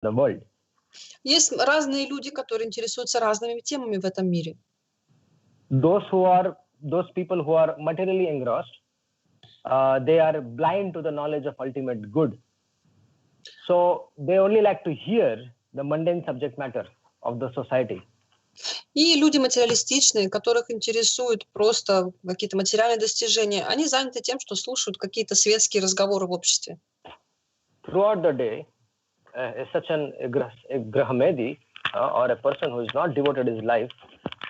the world. Есть разные люди, которые интересуются разными темами в этом мире. Those people who are materially engrossed, they are blind to the knowledge of ultimate good. So they only like to hear the mundane subject matter of the society. И люди материалистичные, которых интересуют просто какие-то материальные достижения, они заняты тем, что слушают какие-то светские разговоры в обществе. Throughout the day, such an Grahamedi or a person who has not devoted his life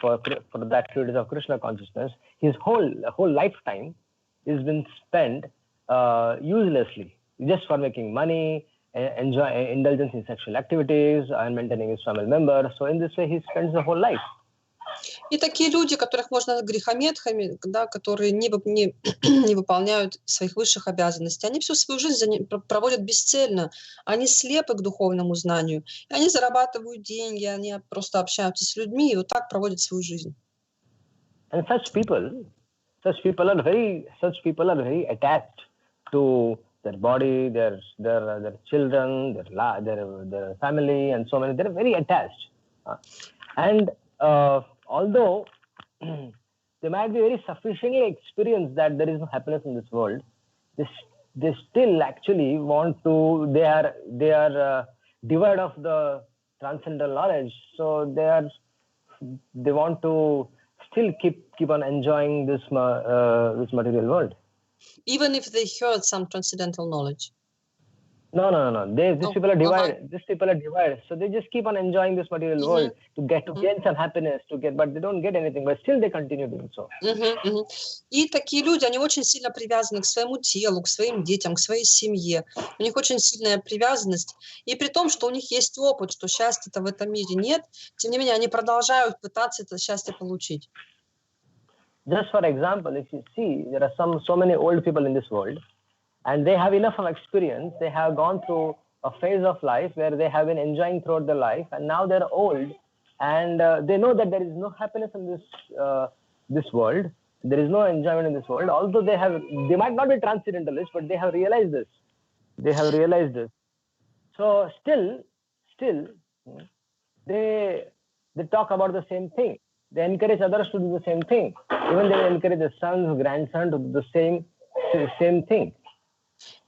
for the activities of Krishna consciousness, his whole lifetime is been spent uselessly, just for making money, indulgence in sexual activities, and maintaining his family members. So in this way, he spends the whole life. И такие люди, которых можно назвать грехометхами, да, которые не выполняют своих высших обязанностей, они всю свою жизнь проводят бесцельно, они слепы к духовному знанию, и они зарабатывают деньги, они просто общаются с людьми и вот так проводят свою жизнь. And such people are very attached to their body, their children, their family, and so many. They're very attached, and although they might be very sufficiently experienced that there is no happiness in this world, they still actually want to. They are devoid of the transcendental knowledge, so they want to still keep on enjoying this material world. Even if they heard some transcendental knowledge. No. These people are divided. These people are divided. So they just keep on enjoying this material world to gain some happiness, but they don't get anything. But still they continue doing so. И такие люди, они очень сильно привязаны к своему телу, к своим детям, к своей семье. У них очень сильная привязанность. И при том, что у них есть опыт, что счастья-то в этом мире нет, тем не менее они продолжают пытаться это счастье получить. Just for example, if you see, there are so many old people in this world, and they have enough of experience. They have gone through a phase of life where they have been enjoying throughout their life, and now they're old, and they know that there is no happiness in this world. There is no enjoyment in this world. Although they might not be transcendentalists, but they have realized this. So still, they talk about the same thing. They encourage others to do the same thing. Even they encourage their sons, grandsons to do the same thing.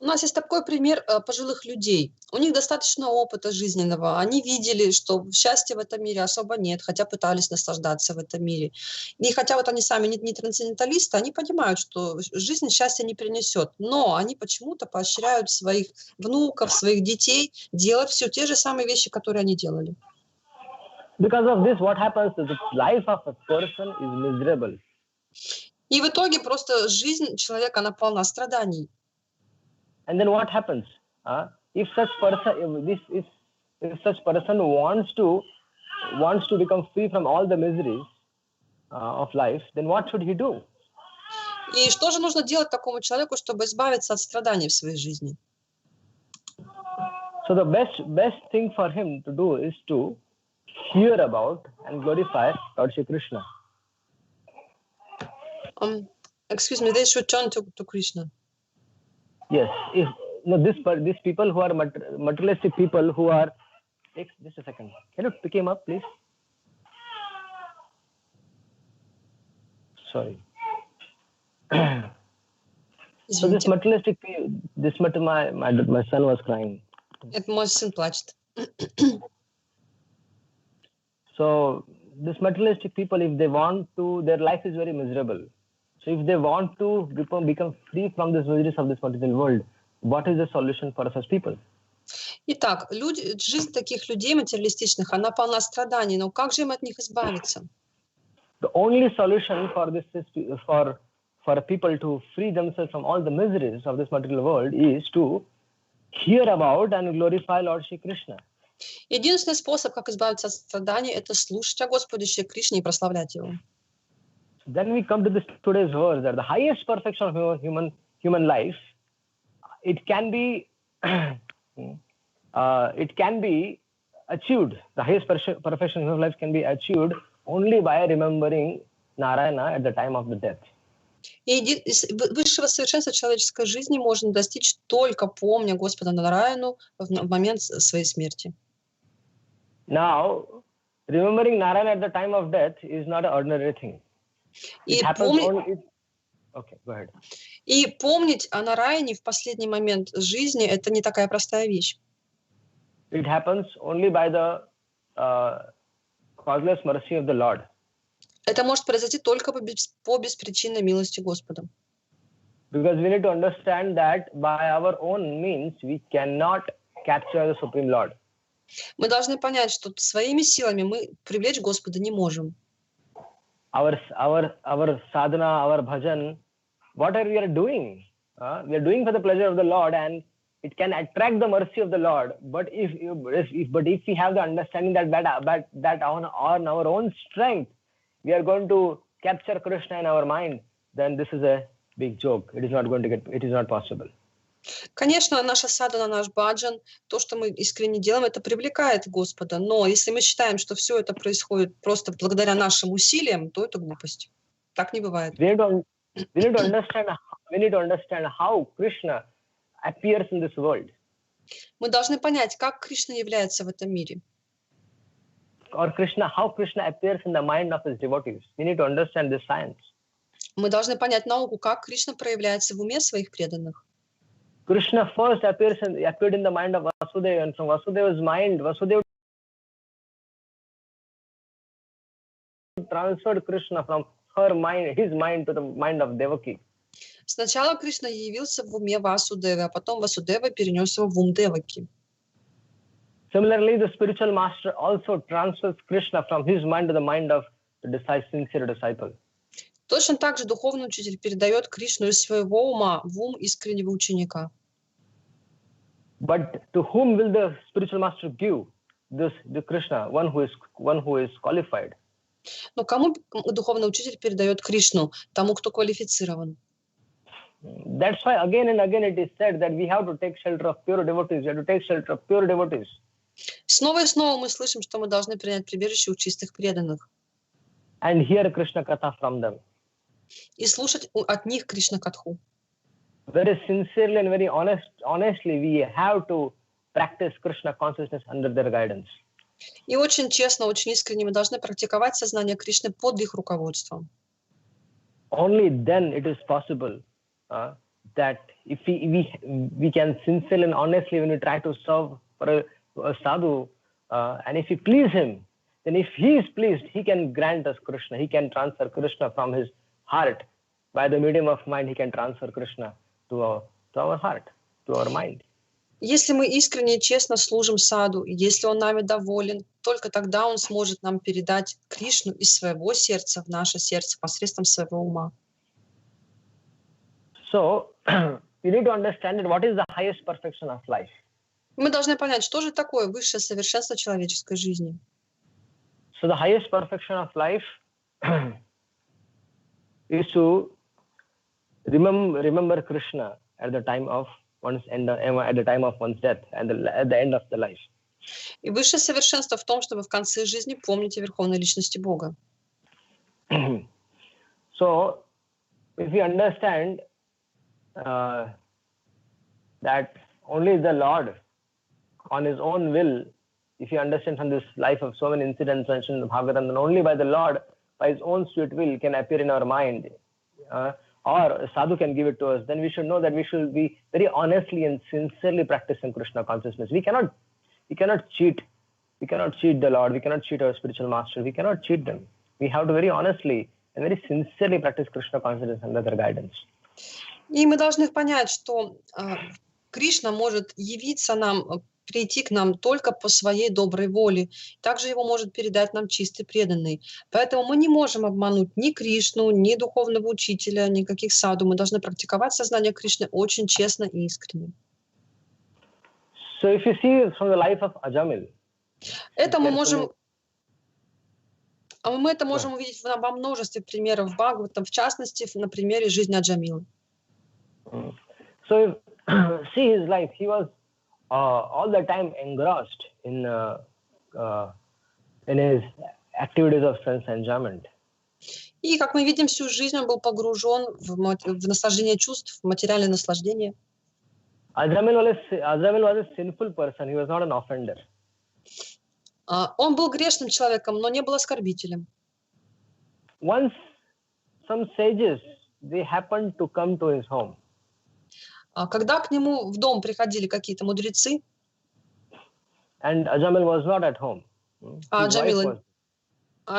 У нас есть такой пример пожилых людей. У них достаточно опыта жизненного. Они видели, что счастья в этом мире особо нет, хотя пытались наслаждаться в этом мире. И хотя вот они сами не трансценденталисты, они понимают, что жизнь счастья не принесет. Но они почему-то поощряют своих внуков, своих детей делать все те же самые вещи, которые они делали. Because of this, what happens is the life of a person is miserable. И в итоге просто жизнь человека, она полна страданий. And then what happens? If such person wants to become free from all the miseries of life, then what should he do? И что же нужно делать такому человеку, чтобы избавиться от страданий в своей жизни? So the best thing for him to do is to hear about and glorify Lord Shri Krishna. Excuse me, they should turn to Krishna. Yes, these people who are materialistic people who are. Just a second. Can you pick him up, please? Sorry. So this materialistic, my son was crying. Это мой сын плачет. So this materialistic people, if they want to, their life is very miserable. So if they want to become free from the miseries of this material world, what is the solution for such people? Итак, жизнь таких людей материалистичных, она полна страданий, но как же им от них избавиться? The only solution for this is for people to free themselves from all the miseries of this material world is to hear about and glorify Lord Shri Krishna. Единственный способ, как избавиться от страданий, это слушать о Господе Шри Кришне и прославлять Его. Then we come to this today's verse that the highest perfection of human life, it can be achieved. The highest perfection of human life can be achieved only by remembering Narayana at the time of the death. И высшего совершенства человеческой жизни можно достичь только помня Господа Нараяну в момент своей смерти. Now, remembering Narayana at the time of death is not an ordinary thing. It И, happens only... Okay, go ahead. И помнить о Нараяне в последний момент жизни – это не такая простая вещь. It happens only by the causeless mercy of the Lord. Это может произойти только по беспричинной милости Господа. Because we need to understand that by our own means we cannot capture the Supreme Lord. Мы должны понять, что своими силами мы привлечь Господа не можем. Our sadhana, our bhajan, whatever we are doing for the pleasure of the Lord, and it can attract the mercy of the Lord. But if we have the understanding that on our own strength we are going to capture Krishna in our mind, then this is a big joke. It is not possible. Конечно, наша садхана, наш баджан, то, что мы искренне делаем, это привлекает Господа. Но если мы считаем, что все это происходит просто благодаря нашим усилиям, то это глупость. Так не бывает. We need to understand how Krishna appears in this world. Мы должны понять, как Кришна является в этом мире. Or how Krishna appears in the mind of his devotees. We need to understand this science. Мы должны понять науку, как Кришна проявляется в уме своих преданных. Krishna first appeared in the mind of Vasudeva, and from Vasudeva's mind, Vasudeva transferred Krishna from his mind to the mind of Devaki. Сначала Кришна явился в уме Васудевы, а потом Васудева перенес его в ум Деваки. Similarly, the spiritual master also transfers Krishna from his mind to the mind of the sincere disciple. Точно так же духовный учитель передает Кришну из своего ума в ум искреннего ученика. But to whom will the spiritual master give the Krishna, one who is qualified? Но кому духовный учитель передает Кришну? Тому, кто квалифицирован. That's why again and again it is said that we have to take shelter of pure devotees. We have to take shelter of pure devotees. Снова и снова мы слышим, что мы должны принять прибежище у чистых преданных. And hear Krishna Katha from them. И слушать от них Кришна Катху. Very sincerely and very honestly, we have to practice Krishna consciousness under their guidance. И очень честно, очень искренне мы должны практиковать сознание Кришны под их руководством. Only then it is possible that if we can sincerely and honestly, when we try to serve for a sadhu, and if we please him, then if he is pleased, he can grant us Krishna. He can transfer Krishna from his heart. By the medium of mind, he can transfer Krishna to our heart, to our mind. Если мы искренне и честно служим саду, если он нами доволен, только тогда он сможет нам передать Кришну из своего сердца в наше сердце посредством своего ума. So, you need to understand that what is the highest perfection of life. Мы должны понять, что же такое высшее совершенство человеческой жизни. So the highest perfection of life is to remember Krishna at the time of one's death and at the end of the life. И высшее совершенство в том, чтобы в конце жизни помнить о Верховной Личности Бога. So, if we understand that only the Lord, on his own will, if you understand from this life of so many incidents mentioned in the Bhagavatam, then only by the Lord, by his own sweet will, can appear in our mind, or a sadhu can give it to us, then we should know that we should be very honestly and sincerely practicing Krishna consciousness. We cannot cheat. We cannot cheat the Lord. We cannot cheat our spiritual master. We cannot cheat them. We have to very honestly and very sincerely practice Krishna consciousness under their guidance. И мы должны понять, что Кришна может явиться нам, прийти к нам только по своей доброй воле. Также его может передать нам чистый преданный. Поэтому мы не можем обмануть ни Кришну, ни духовного учителя, никаких саду. Мы должны практиковать сознание Кришны очень честно и искренне. So if you see from the life of Ajamil, это мы можем увидеть во множестве примеров Бхагаватам, в частности, на примере жизни Аджамилы. So see his life. He was all the time engrossed in his activities of sense enjoyment. И, как мы видим, всю жизнь он был погружен в наслаждение чувств, в материальное наслаждение. Ajamil was a sinful person. He was not an offender. Он был грешным человеком, но не был оскорбителем. Once some sages, they happened to come to his home. Когда к нему в дом приходили какие-то мудрецы, And Ajamil was not at home. а His wife was.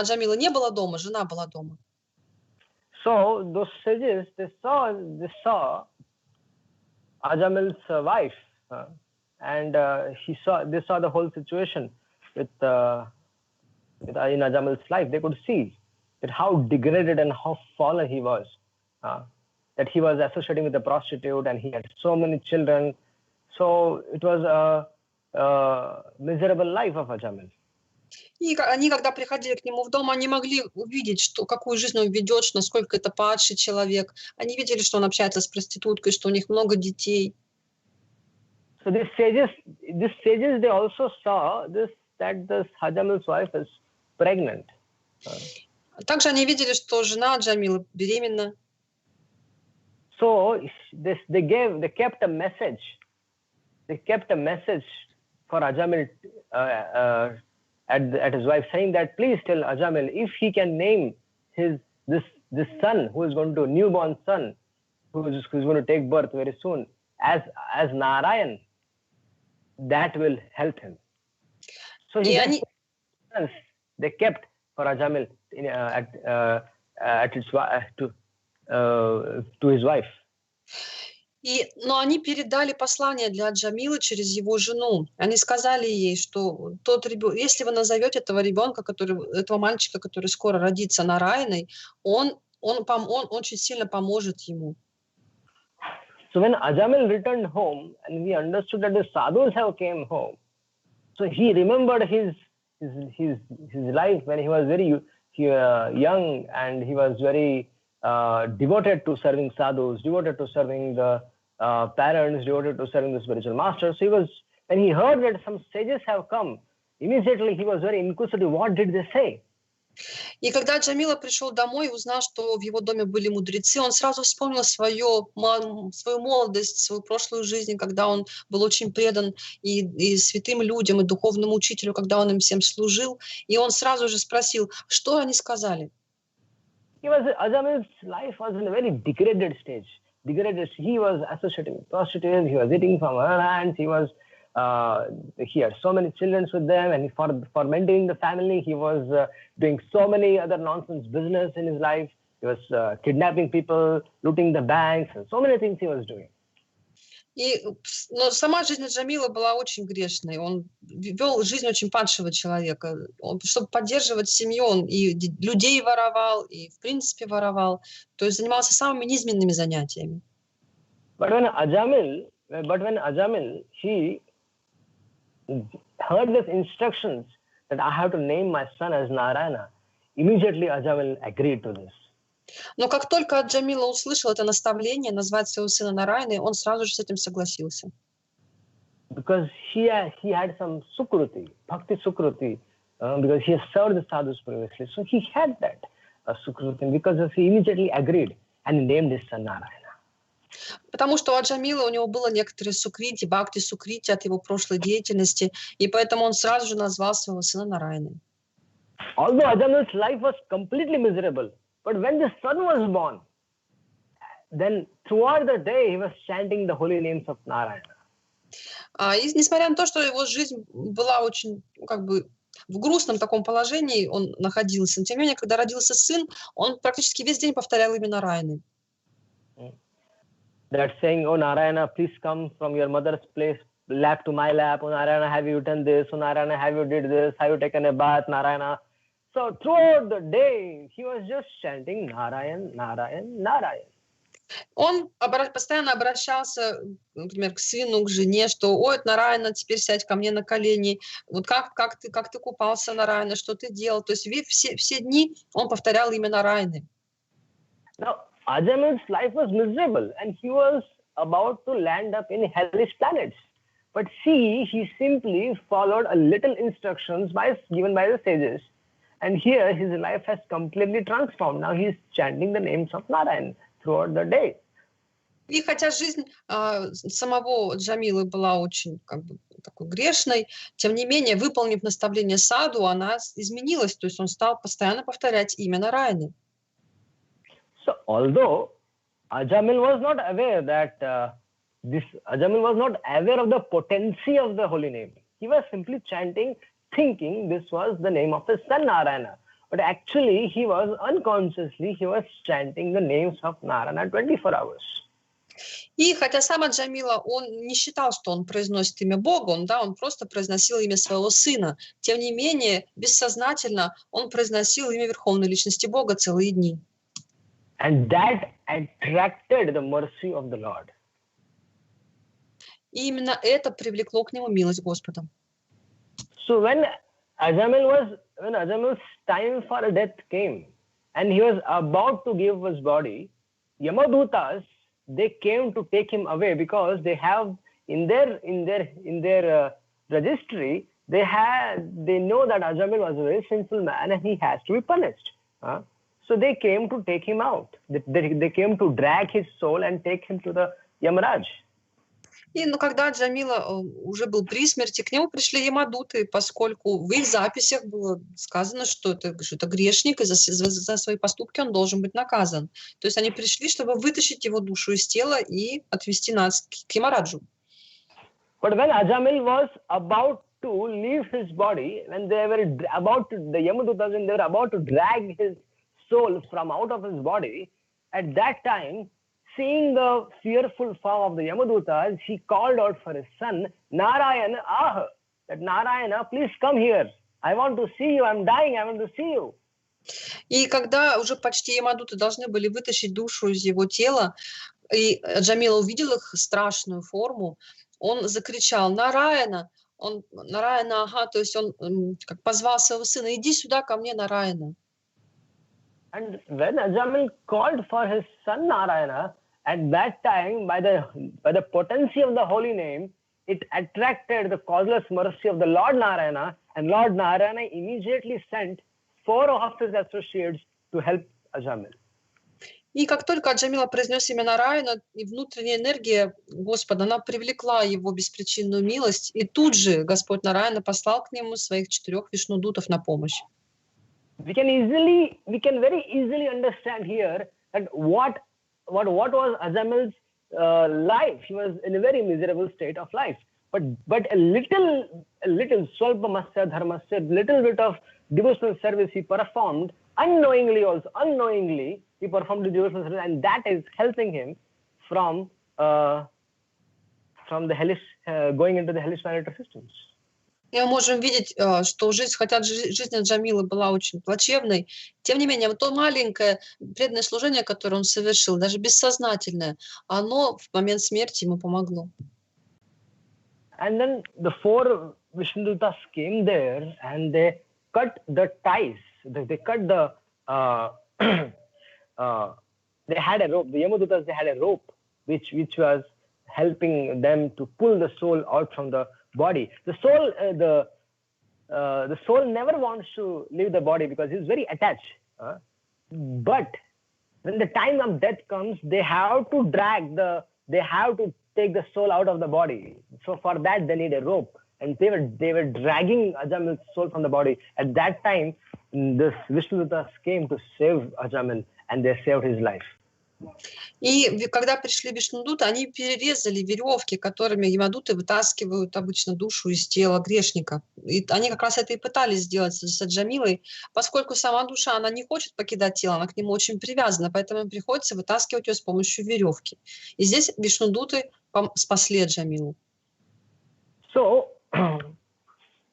Джамила не была дома, жена была дома. So those sages, they saw Ajamil's wife, and they saw the whole situation with in Ajamil's life. They could see that how degraded and how fallen he was, that he was associating with a prostitute and he had so many children. So it was a miserable life of Ajamil. И они, когда приходили к нему в дом, они могли увидеть, какую жизнь он ведет, насколько это падший человек. Они видели, что он общается с проституткой, что у них много детей. So these sages, they also saw that this Ajamil's wife is pregnant. Также они видели, что жена Джамила беременна. So they kept a message. They kept a message for Ajamil at his wife, saying that please tell Ajamil if he can name this son who is going to newborn son who's going to take birth very soon as Narayan, that will help him. So they kept for Ajamil to his wife. Но они передали послание для Джамилы через его жену. Они сказали ей, что если вы назовете этого ребенка, этого мальчика, который скоро родится Нараяной, он очень сильно поможет ему. So when Ajamil returned home and we understood that the sadhus have came home, so he remembered his life when he was very young and he was very devoted to serving sadhus, devoted to serving the parents, devoted to serving the spiritual masters. So when he heard that some sages have come, immediately he was very inquisitive. What did they say? И когда Джамила пришел домой и узнал, что в его доме были мудрецы, он сразу вспомнил свою молодость, свою прошлую жизнь, когда он был очень предан и святым людям, и духовному учителю, когда он им всем служил. И он сразу же спросил, что они сказали. Ajamil's life was in a very degraded stage. He was associating with prostitutes. He was eating from her hands. He had so many children with them, and for maintaining the family, he was doing so many other nonsense business in his life. He was kidnapping people, looting the banks, and so many things he was doing. Но сама жизнь Джамила была очень грешной. Он вел жизнь очень падшего человека. Чтобы поддерживать семью, он и людей воровал, и в принципе воровал. То есть занимался самыми низменными занятиями. But when Ajamil, he heard these instructions that I have to name my son as Narayana, immediately Ajamil agreed to this. Но как только Джамила услышал это наставление назвать своего сына Нараяной, он сразу же с этим согласился. Because he had some sukruti, bhakti sukruti, because he has served the sadhus previously. So he had that sukruti, because he immediately agreed and named his son Narayana. Потому что у Джамила у него было некоторые сукрити, бхакти сукрити от его прошлой деятельности, и поэтому он сразу же назвал своего сына Нараяной. Although Ajamil's life was completely miserable, but when the son was born, then throughout the day he was chanting the holy names of Narayana. И несмотря на то, что его жизнь была очень, в грустном таком положении он находился, но тем не менее, когда родился сын, он практически весь день повторял имя Нараяны. That saying, "Oh Narayana, please come from your mother's lap to my lap. Oh Narayana, have you done this? Oh Narayana, have you did this? Have you taken a bath, Narayana?" So throughout the day, he was just chanting Narayan, Narayan, Narayan. Он постоянно обращался, например, к сыну, к жене, что «Ой, Нараяна, теперь сядь ко мне на колени, вот как ты купался, Нараяна, что ты делал?» То есть все дни он повторял имя Нараяны. Now, Ajamil's life was miserable and he was about to land up in hellish planets. But he simply followed a little instructions given by the sages. And here his life has completely transformed. Now he is chanting the names of Narayan throughout the day. И хотя жизнь самого Джамилы была очень такой грешной, тем не менее, выполнив наставление саду, она изменилась, то есть он стал постоянно повторять имя Нараяны. So although Ajamil was not aware that Ajamil was not aware of the potency of the holy name. He was simply chanting, thinking this was the name of his son Narayana. But actually, he was unconsciously, he was chanting the names of Narayana 24 hours. И хотя сам Джамила, он не считал, что он произносит имя Бога, он просто произносил имя своего сына. Тем не менее, бессознательно он произносил имя Верховной Личности Бога целые дни. And that attracted the mercy of the Lord. И именно это привлекло к нему милость Господа. So when Ajamil's time for death came, and he was about to give his body, Yamadutas, they came to take him away because they have in their registry they know that Ajamil was a very sinful man and he has to be punished. So they came to take him out. They came to drag his soul and take him to the Yamaraj. И когда Джамила уже был при смерти, к нему пришли ямадуты, поскольку в их записях было сказано, что это грешник, и за свои поступки он должен быть наказан. То есть они пришли, чтобы вытащить его душу из тела и отвезти нас к Ямараджу. But when Ajamil was about to leave his body, when they were the Yamadutas, when they were about to drag his soul from out of his body, at that time, seeing the fearful form of the Yamadutas, he called out for his son, Narayana ah, that Narayana, please come here. I want to see you. I'm dying. I want to see you. И когда уже почти ямадуты должны были вытащить душу из его тела, и Джамила увидел их страшную форму, он закричал Нараяна, Нараяна, ага, то есть он как позвал своего сына, иди сюда ко мне, Нараяна. And when Ajamil called for his son Narayana, at that time, by the potency of the holy name, it attracted the causeless mercy of the Lord Narayana, and Lord Narayana immediately sent 4 of his associates to help Ajamil. И как только Джамила произнес имя Нараяна, и внутренняя энергия Господа, она привлекла его беспричинную милость, и тут же Господь Нараяна послал к нему своих 4 вишнудутов на помощь. We can very easily understand here that what was Ajamil's life. He was in a very miserable state of life. But a little swalpamasya dharmasya, little bit of devotional service he performed unknowingly he performed the devotional service, and that is helping him from the hellish going into the hellish planetary systems. И мы можем видеть, что хотя жизнь Джамилы была очень плачевной, тем не менее, вот то маленькое преданное служение, которое он совершил, даже бессознательное, оно в момент смерти ему помогло. And then the 4 Vishnudutas came there and they cut the ties. They cut the they had a rope. The Yamadutas, they had a rope which was helping them to pull the soul out from the body. The soul never wants to leave the body because he's very attached. But when the time of death comes, they have to take the soul out of the body. So for that they need a rope, and they were dragging Ajamil's soul from the body. At that time, this Vishnudutas came to save Ajamil, and they saved his life. И когда пришли вишнудуты, они перерезали веревки, которыми ямадуты вытаскивают обычно душу из тела грешника. И они как раз это и пытались сделать с Джамилой, поскольку сама душа, она не хочет покидать тело, она к нему очень привязана, поэтому им приходится вытаскивать ее с помощью веревки. И здесь вишнудуты спасли Джамилу. So,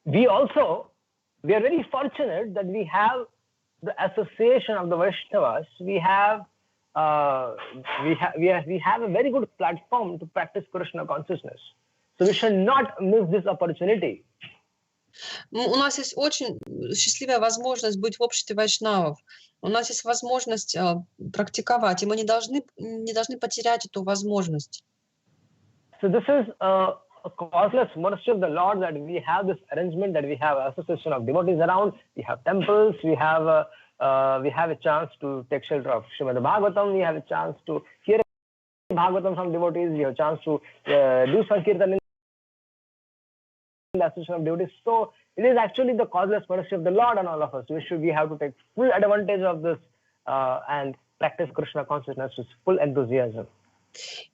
we are very fortunate that we have the association of the Vaishnavas. We have a very good platform to practice Krishna consciousness. So we should not miss this opportunity. У нас есть очень счастливая возможность быть в обществе вайшнавов. У нас есть возможность практиковать, и мы не должны потерять эту возможность. So this is a causeless mercy of the Lord that we have this arrangement, that we have association of devotees around, we have temples, we have a chance to take shelter of Srimad Bhagavatam, we have a chance to hear Bhagavatam from devotees, we have chance to do Sankirtan in the association of devotees. So it is actually the causeless mercy of the Lord on all of us. We have to take full advantage of this and practice Krishna consciousness with full enthusiasm.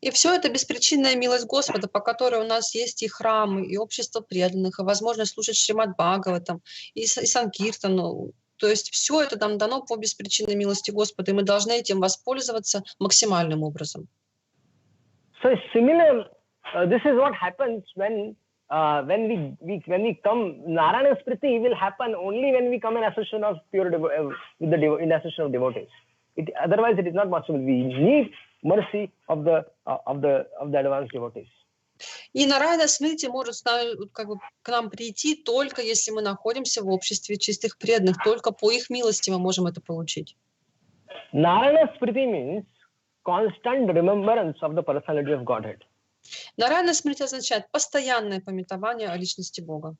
И все это беспричинная милость Господа, по которой у нас есть и храмы, и общество преданных, и возможность слушать Шримад Бхагаватам, и Санкиртану. То есть все это нам дано по беспричинной милости Господа, и мы должны этим воспользоваться максимальным образом. So similar, this is what happens when we come. Narayana Smriti will happen only when we come in association of pure in association of devotees. Otherwise, it is not possible. We need mercy of the advanced devotees. И Нарайана Смрити может к нам прийти только если мы находимся в обществе чистых преданных. Только по их милости мы можем это получить. Narayana Smriti means constant remembrance of the personality of Godhead. Нарайана Смрити означает постоянное памятование о личности Бога.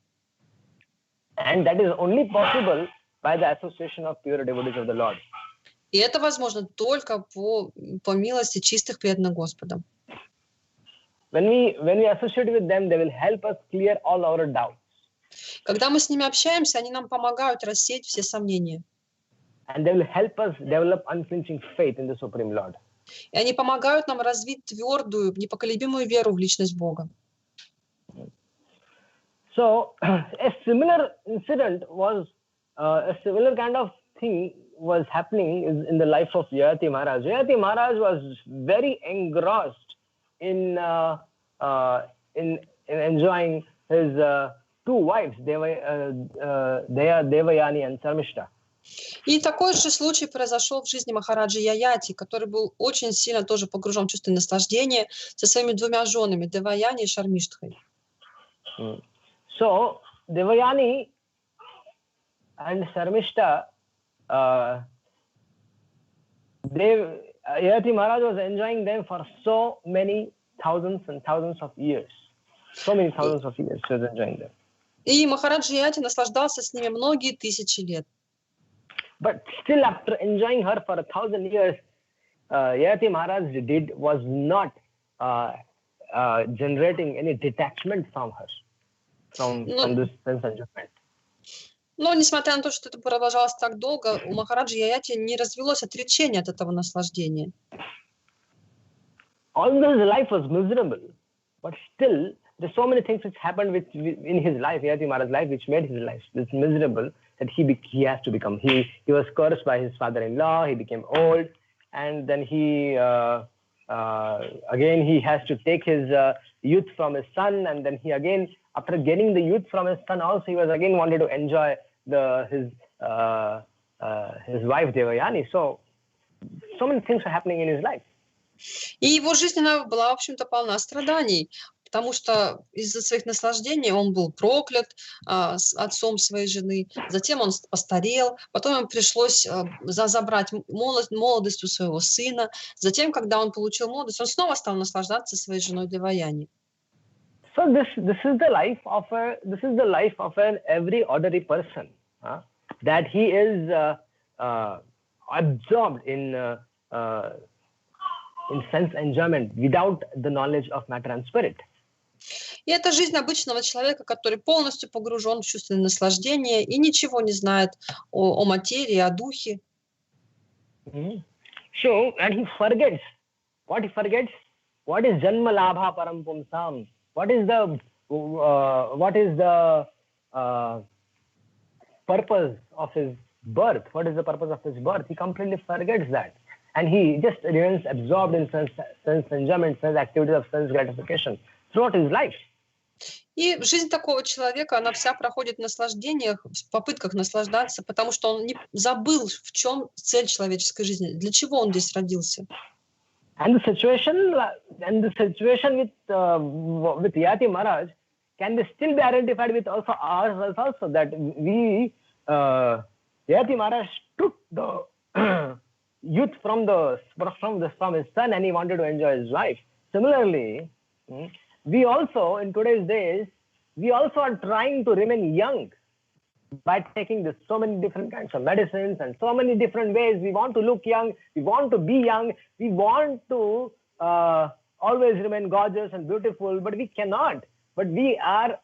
And that is only possible by the association of pure devotees of the Lord. И это возможно только по милости чистых преданных Господа. When we associate with them, they will help us clear all our doubts. Когда мы с ними общаемся, они нам помогают рассеять все сомнения. And they will help us develop unflinching faith in the Supreme Lord. И они помогают нам развить твердую, непоколебимую веру в личность Бога. So, a similar incident was, a similar kind of thing was happening in the life of Yayati Maharaj. Yayati Maharaj was very engrossed in enjoying his two wives, Devayani and Sarmishta. И такой же случай произошел в жизни Махараджи Яяти, который был очень сильно тоже погружен в чувство наслаждения со своими двумя женами, Деваяни и Шармиштхой. So, Devayani and Sarmishta, Yayati Maharaj was enjoying them for so many thousands and thousands of years. So many thousands of years he was enjoying them. И Махараджи Яяти наслаждался с ними многие тысячи лет. But still, after enjoying her for 1,000 years, Yayati Maharaj was not generating any detachment from her, from this sense enjoyment. Но, несмотря на то, что это продолжалось так долго, у Махараджи Яяти не развелось отречение от этого наслаждения. Although his life was miserable, but still, there's so many things which happened in his life, Yayati Maharaj's life, which made his life this miserable, that he has to become. He was cursed by his father-in-law. He became old, and then again he has to take his youth from his son, and then he again, after getting the youth from his son, also he was again wanted to enjoy his wife Devayani. So many things were happening in his life. И его жизнь она была, в общем-то, полна страданий, потому что из-за своих наслаждений он был проклят с отцом своей жены, затем он постарел, потом ему пришлось забрать молодость у своего сына, затем, когда он получил молодость, он снова стал наслаждаться своей женой Деваяни. So this is the life of an every ordinary person, that he is absorbed in sense enjoyment without the knowledge of matter and spirit. И это жизнь обычного человека, который полностью погружен в чувственное наслаждение и ничего не знает о материи, о духе. So, and he forgets. What he forgets? What is janma labha param pumsam? What is the purpose of his birth? What is the purpose of his birth? He completely forgets that. And he just remains absorbed in sense enjoyment, sense activities of sense gratification throughout his life. И жизнь такого человека, она вся проходит в наслаждениях, в попытках наслаждаться, потому что он не забыл, в чем цель человеческой жизни, для чего он здесь родился. And the situation with Yayati Maharaj can still be identified with also ours also, that Yayati Maharaj took the youth from his son and he wanted to enjoy his wife. Similarly, we also, in today's days, we also are trying to remain young by taking so many different kinds of medicines and so many different ways. We want to look young, we want to be young, we want to always remain gorgeous and beautiful, but we cannot. But we are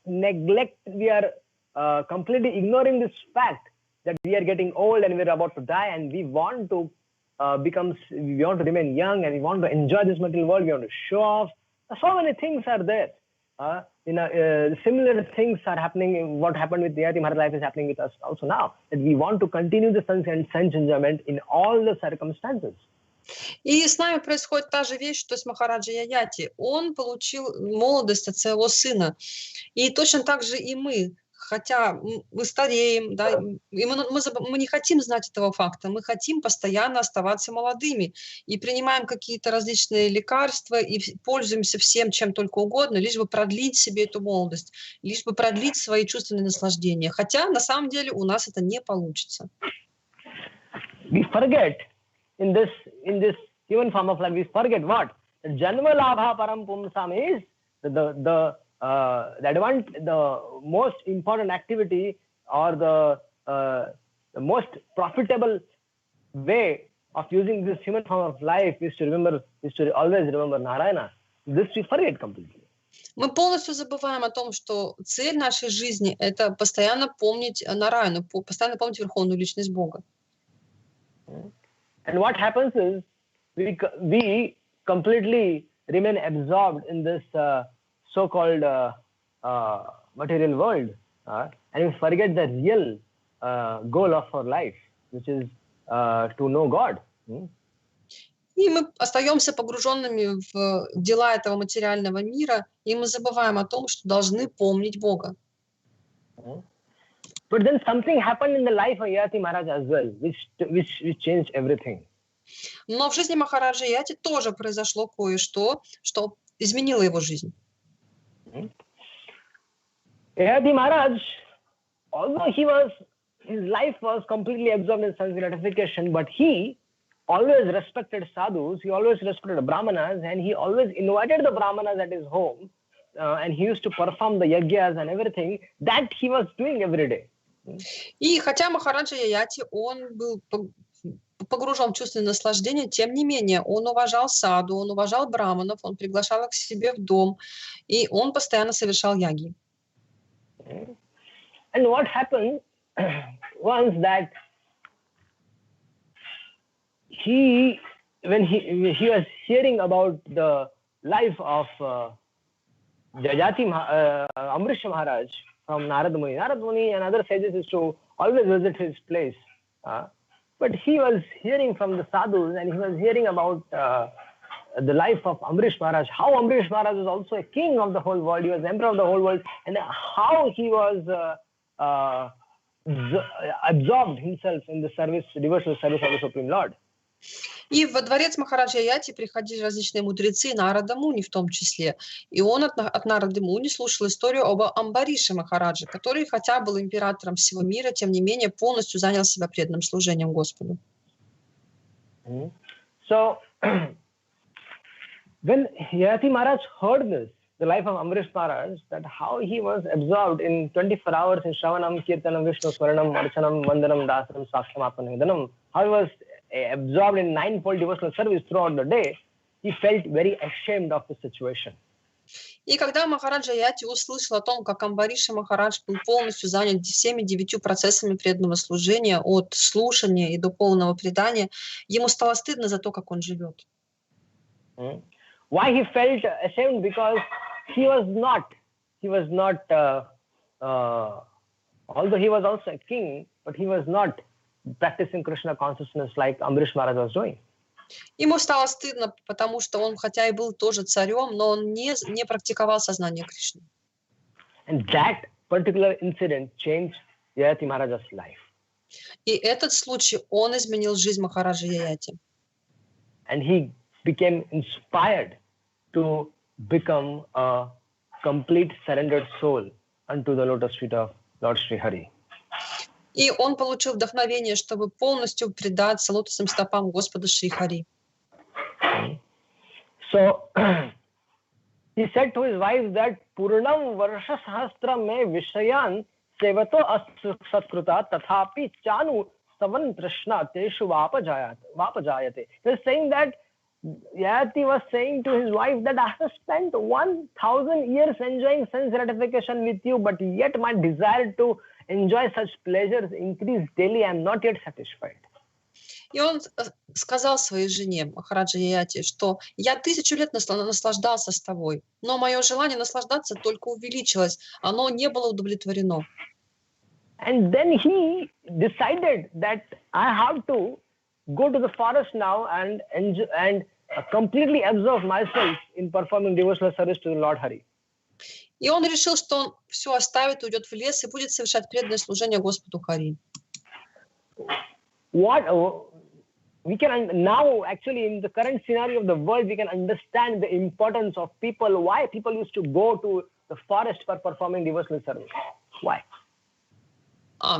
completely ignoring this fact that we are getting old and we're about to die, and we want to we want to remain young, and we want to enjoy this material world. We want to show off. So many things are there. Similar things are happening. What happened with Yati Maharaj life is happening with us also now. That we want to continue the sense enjoyment in all the circumstances. И с нами происходит та же вещь, что с Махараджа Яяти. Он получил молодость от своего сына. И точно так же и мы. Хотя мы стареем, да, и мы не хотим знать этого факта, мы хотим постоянно оставаться молодыми и принимаем какие-то различные лекарства и пользуемся всем, чем только угодно, лишь бы продлить себе эту молодость, лишь бы продлить свои чувственные наслаждения. Хотя на самом деле у нас это не получится. We forget in this human form of life, we forget what? The Janma Labha Param Pumsam is the most important activity, or the most profitable way of using this human form of life is to always remember Narayana. This we forget completely. Мы полностью забываем о том, что цель нашей жизни — это постоянно помнить Нараяну, постоянно помнить Верховную Личность Бога. And what happens is we completely remain absorbed in this so-called material world, and we forget the real goal of our life, which is to know God. И мы остаемся погруженными в дела этого материального мира, и мы забываем о том, что должны помнить Бога. But then something happened in the life of Yati Maharaj as well, which changed everything. Но в жизни Махараджа Яти тоже произошло кое-что, что изменило его жизнь. Yati Maharaj, although his life was completely absorbed in sense gratification, but he always respected sadhus, he always respected brahmanas, and he always invited the brahmanas at his home, and he used to perform the yagyas and everything that he was doing every day. И хотя Махараджа Яяти, он был погружен в чувственное наслаждение, тем не менее, он уважал саду, он уважал браманов, он приглашал их к себе в дом, и он постоянно совершал яги. And what happened once that when he was hearing about the life of Amrish Maharaj from Narad Muni and other sages used to always visit his place. But he was hearing from the sadhus, and he was hearing about the life of Amrish Maharaj, how Amrish Maharaj was also a king of the whole world, he was emperor of the whole world, and how he was absorbed himself in the devotional service of the Supreme Lord. И во дворец Махараджа Яяти приходили различные мудрецы, Нарада Муни в том числе. И он от Нарады Муни слушал историю об Амбарише Махараджа, который, хотя был императором всего мира, тем не менее полностью занял себя преданным служением Господу. So, when Yati Maharaj heard this, the life of Amrish Maharaj, that how he was absorbed in 24 hours in Shravanam, Kirtanam, Vishnu Swaranam, Archanam, Vandanam, Dasanam, Saksham, Apanadanam, how he was absorbed in ninefold devotional service throughout the day, he felt very ashamed of the situation. И когда Махараджа Яти услышал о том, как Амбариша Махарадж был полностью занят всеми 9 процессами преданного служения, от слушания и до полного предания, ему стало стыдно за то, как он живет. Why he felt ashamed? Because he was not, although he was also a king, but he was not practicing Krishna consciousness like Amrish Maharaj was doing. Ему стало стыдно, потому что он, хотя и был тоже царем, но он не практиковал сознание Кришны. And that particular incident changed Yayati Maharaj's life. И этот случай, он изменил жизнь Махараджа Яяти. And he became inspired to become a complete surrendered soul unto the lotus feet of Lord Sri Hari. И он получил вдохновение, чтобы полностью предаться лотосным стопам Господа Шри Хари. So he said to his wife that Purnam Varsha Sahasram me Vishayan Sevato Satkruta Tathapi Chanu Savan Trishna Teshu Vapajayate. He is saying that Yati was saying to his wife that I have spent 1,000 years enjoying sense gratification with you, but yet my desire to enjoy such pleasures increase daily. I am not yet satisfied. И он сказал своей жене, Махараджа Яяти, что я 1000 лет наслаждался с тобой, но мое желание наслаждаться только увеличилось, оно не было удовлетворено. And then he decided that I have to go to the forest now and completely absorb myself in performing devotional service to the Lord Hari. И он решил, что он все оставит, уйдет в лес и будет совершать преданное служение Господу Хари. What we can now actually in the current scenario of the world, we can understand the importance of people, why people used to go to the forest for performing devotional service. Why?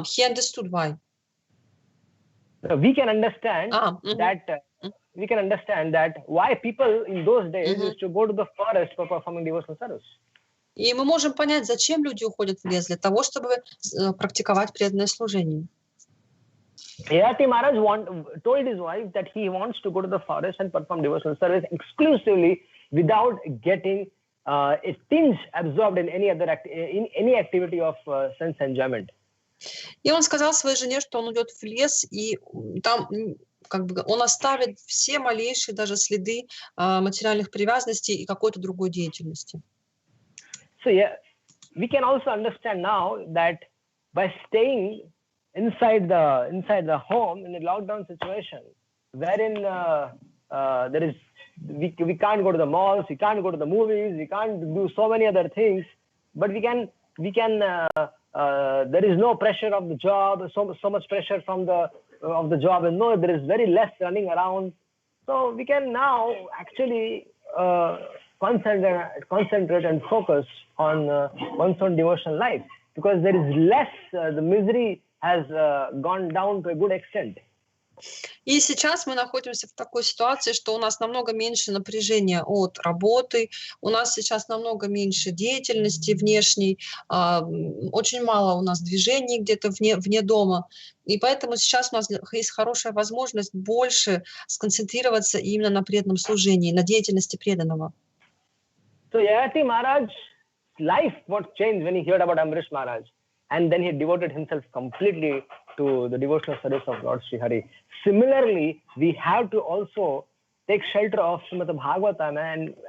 He understood why. We can understand that why people in those days used to go to the forest for performing devotional service. И мы можем понять, зачем люди уходят в лес, для того, чтобы практиковать преданное служение. Yati Maharaj told his wife that he wants to go to the forest and perform devotional service exclusively without getting a tinge absorbed in any activity of sense enjoyment. И он сказал своей жене, что он уйдет в лес, и там как бы он оставит все малейшие даже следы материальных привязанностей и какой-то другой деятельности. So yeah, we can also understand now that by staying inside the home in a lockdown situation, wherein we can't go to the malls, we can't go to the movies, we can't do so many other things, but we can there is no pressure of the job, so much pressure from of the job, and no, there is very less running around. So we can now actually concentrate and focus on one's own devotional life, because there is less, the misery has gone down to a good extent. И сейчас мы находимся в такой ситуации, что у нас намного меньше напряжения от работы, у нас сейчас намного меньше деятельности внешней, очень мало у нас движений где-то вне дома. И поэтому сейчас у нас есть хорошая возможность больше сконцентрироваться именно на преданном служении, на деятельности преданного. So Yati Maharaj's life was changed when he heard about Amrish Maharaj, and then he devoted himself completely to the devotional service of Lord Sri Hari. Similarly, we have to also take shelter of Srimad Bhagavatam,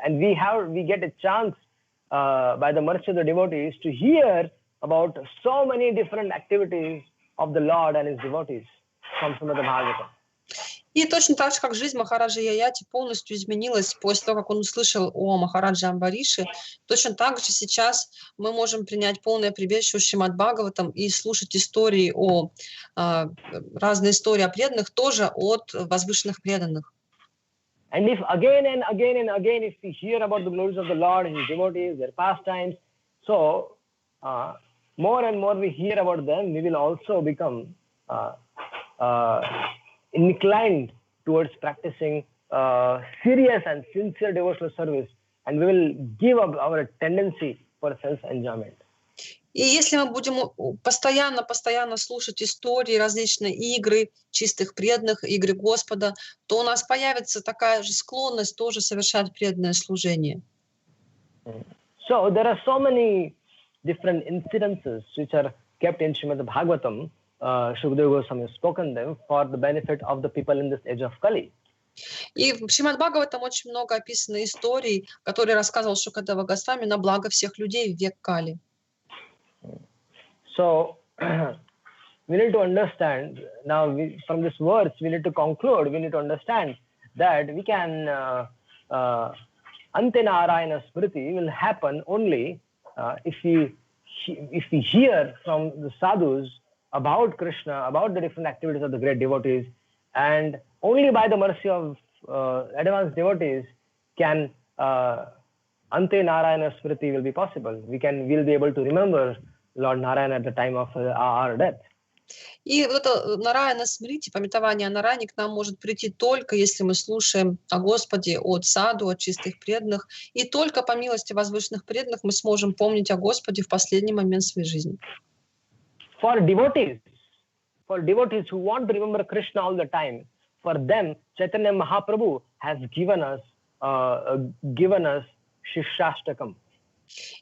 and we get a chance by the mercy of the devotees to hear about so many different activities of the Lord and his devotees from Srimad Bhagavatam. И точно так же, как жизнь Махараджа Яяти полностью изменилась после того, как он услышал о Махараджа Амбарише, точно так же сейчас мы можем принять полное прибежище у Шримад Бхагаватам и слушать истории разные истории о преданных тоже от возвышенных преданных. And if again and again, if we hear about the glories of the Lord, his devotees, their pastimes, so more and more we hear about them, we will also become inclined towards practicing serious and sincere devotional service, and we will give up our tendency for sense enjoyment. И если мы будем постоянно слушать истории, различные игры чистых преданных, игры Господа, то у нас появится такая же склонность тоже совершать преданное служение. So there are so many different incidences which are kept in Srimad Bhagavatam. Shukadeva Goswami has spoken them for the benefit of the people in this age of Kali. И в Шримад Бхагаватам очень много описано историй, которые рассказывал Шукадева Госвами на благо всех людей в век Кали. So we need to understand now. From this verse, we need to conclude. We need to understand that we can Ante Narayana Smriti will happen only if we hear from the sadhus about Krishna, about the different activities of the great devotees, and only by the mercy of advanced devotees can Ante Narayana Smriti will be possible. We'll be able to remember Lord Narayana at the time of our death. И вот это Нараяна Смрити, памятование о Нараяне к нам может прийти только если мы слушаем о Господе от саду, от чистых преданных, и только по милости возвышенных преданных мы сможем помнить о Господе в последний момент своей жизни. For devotees who want to remember Krishna all the time, for them, Chaitanya Mahaprabhu has given us Shikshashtakam.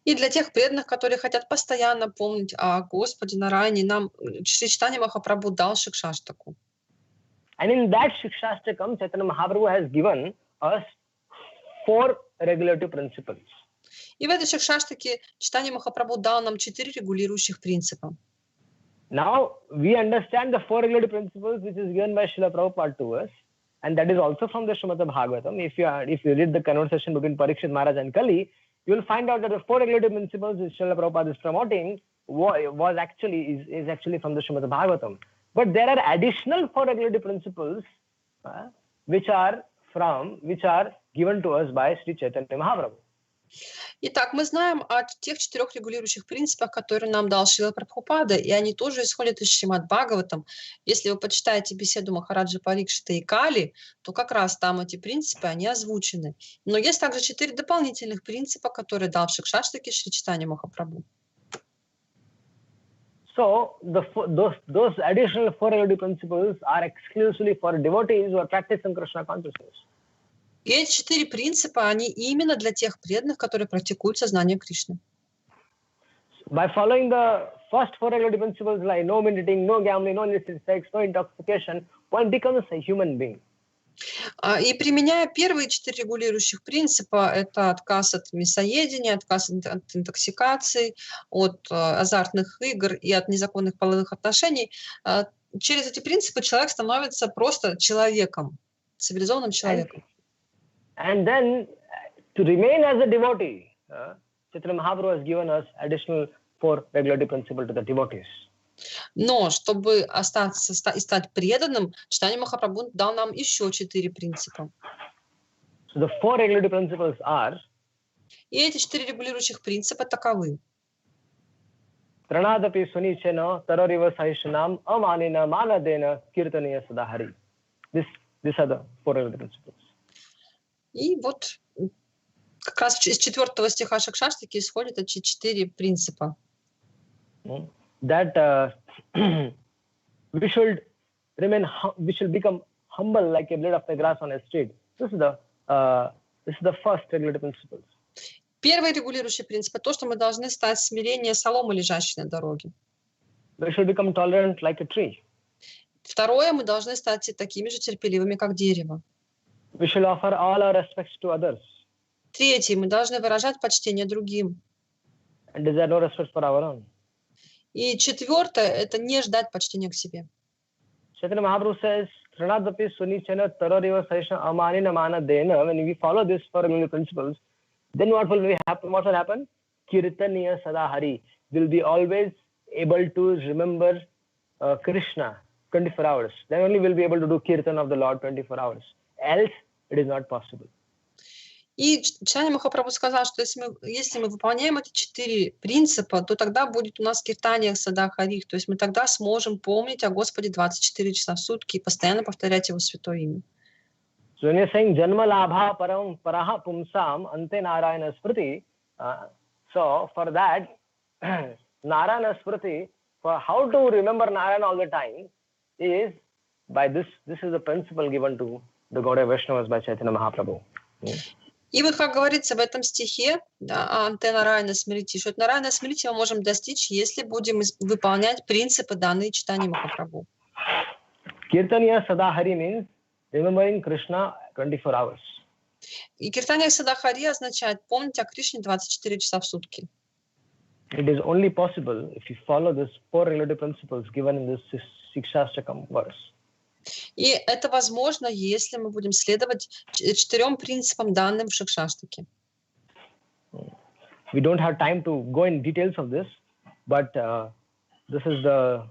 И для тех преданных, которые хотят постоянно помнить о Господе Нараяне, нам Шри Чайтанья Махапрабху дал Шикшаштаку. And in that Shikshashtakam, Chaitanya Mahaprabhu has given us 4 regulative principles. И в этой Шикшаштаке Чайтанья Махапрабху дал нам 4 регулирующих принципа. Now, we understand the 4 regulative principles which is given by Srila Prabhupada to us, and that is also from the Srimad Bhagavatam. If you read the conversation between Parikshit Maharaj and Kali, you will find out that the 4 regulative principles which Srila Prabhupada is promoting is actually from the Srimad Bhagavatam. But there are additional 4 regulative principles which are given to us by Sri Chaitanya Mahaprabhu. Итак, мы знаем о тех 4 регулирующих принципах, которые нам дал Шрила Прабхупада, и они тоже исходят из Шримад Бхагаватам. Если вы почитаете беседу Махараджа Парикшита и Кали, то как раз там эти принципы, они озвучены. Но есть также 4 дополнительных принципа, которые дал в Шикшаштаке Шри Чайтанья Махапрабху. So, those additional 4 regulative principles are exclusively for devotees who are practicing Krishna consciousness. И эти 4 принципа, они именно для тех преданных, которые практикуют сознание Кришны. By following the first 4 regulative principles like no meditating, no gambling, no illicit sex, no intoxication, one becomes a human being. И применяя первые 4 регулирующих принципа, это отказ от мясоедения, отказ от интоксикации, от азартных игр и от незаконных половых отношений, через эти принципы человек становится просто человеком, цивилизованным человеком. And then, to remain as a devotee, Chaitanya Mahaprabhu has given us additional 4 regulative principles to the devotees. Но чтобы остаться и стать преданным, Чайтанья Махапрабху дал нам еще 4 принципа. So the 4 regulative principles are. И эти 4 регулирующих принципа таковы. Pranadapi sunichena tarariva sahishanam amanina manadena kirtaniya sadahari. These are the 4 regulative principles. И вот как раз из 4 стиха Шикшаштаки исходят эти 4 принципа. That we should become humble like a blade of the grass on a street. This is the first regulative principle. Первый регулирующий принцип — то, что мы должны стать смирение соломы, лежащей на дороге. We should become tolerant like a tree. Второе, мы должны стать такими же терпеливыми, как дерево. We should offer all our respects to others. Третье, мы должны выражать почтение другим. And desire no respect for our own. И четвертое — это не ждать почтения к себе. Chaitanya Mahaprabhu says, "Trinadapi sunichena tarariva sahisha amanina manadena." When we follow these 4 regulative principles, then what will happen? Kirtaniya sadahari. We'll be always able to remember Krishna 24 hours. Then only we'll be able to do kirtan of the Lord 24 hours. Else, it is not possible. И Чайтанья Махапрабху сказал, что если мы выполняем эти 4 принципа, то тогда будет у нас киртания садахари, то есть мы тогда сможем помнить о Господе 24 часа в сутки и постоянно повторять Его святое имя. So when you're saying janma labha param paraha pumsam ante narayana smriti, so for that narayana smriti, for how to remember Narayana all the time is by this is the principle given to the Gaudiya Vaishnavas by Chaitanya Mahaprabhu. И вот как говорится в этом стихе, да, анте нараяна смрити, что это нараяна смрити мы можем достичь, если будем выполнять принципы, данные Чайтаньей Махапрабху. Kirtaniya sadahari means remembering Krishna 24 hours. И киртания садахари означает помнить о Кришне 24 часа в сутки. It is only possible if you follow these 4 regulative principles given in this Shikshashtakam verse. И это возможно, если мы будем следовать 4 принципам, данным в Шикшаштаке. We don't have time to go in details of this, but this is the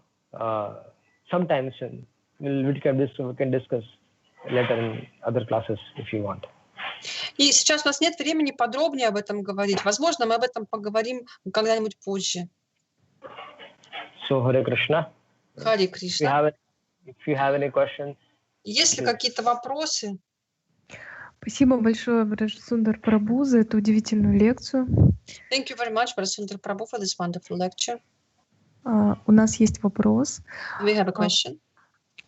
sometimes we can discuss later in other classes if you want. И сейчас у нас нет времени подробнее об этом говорить. Возможно, мы об этом поговорим когда-нибудь позже. So, Hare Krishna. Харе Кришна. If you have any questions. Есть ли какие-то вопросы? Спасибо большое, Брajsundar Prabhu, за эту удивительную лекцию. Thank you very much, Brajsundar Prabhu, for this wonderful lecture. У нас есть вопрос. We have a question.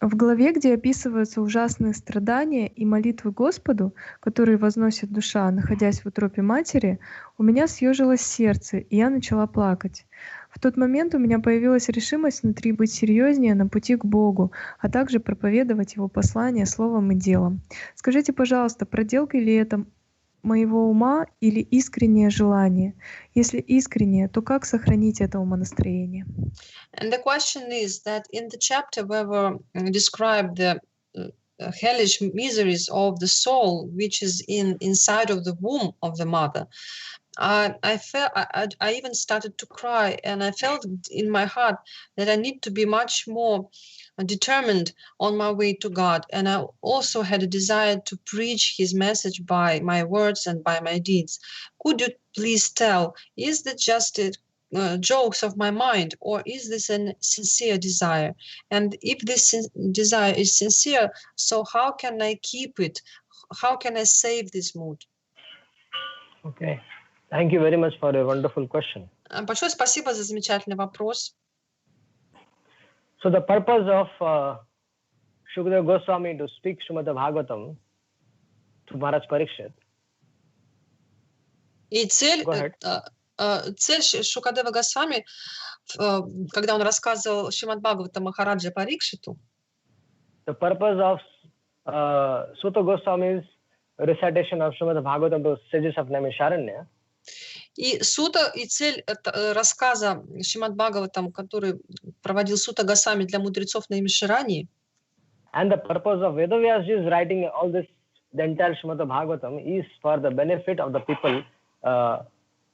В главе, где описываются ужасные страдания и молитвы Господу, которые возносит душа, находясь в утробе матери, у меня съежилось сердце, и я начала плакать. В тот момент у меня появилась решимость внутри быть серьезнее на пути к Богу, а также проповедовать Его послание словом и делом. Скажите, пожалуйста, проделка ли это моего ума или искреннее желание? Если искреннее, то как сохранить это умонастроение? And the question is that in the chapter where we describe the hellish miseries of the soul, which is inside of the womb of the mother, I felt I even started to cry, and I felt in my heart that I need to be much more determined on my way to God. And I also had a desire to preach His message by my words and by my deeds. Could you please tell, is that just jokes of my mind, or is this a sincere desire? And if this desire is sincere, so how can I keep it? How can I save this mood? Okay. Thank you very much for a wonderful question. Большое спасибо за замечательный вопрос. So the purpose of Shukadeva Goswami to speak Srimad Bhagavatam to Maharaj Parikshit. И цель Шукадева Госвами, когда он рассказывал Шримад Бхагаватам Махараджа Парикшиту, the purpose of Suta Goswami's recitation of Srimad Bhagavatam to sages of Naimisharanya. И Сута, и цель рассказа Шримад Бхагаватам, который проводил Сута Госвами для мудрецов на Наймишараньи. And the purpose of Vedavyasji's writing all this, the entire Srimad Bhagavatam, is for the benefit of the people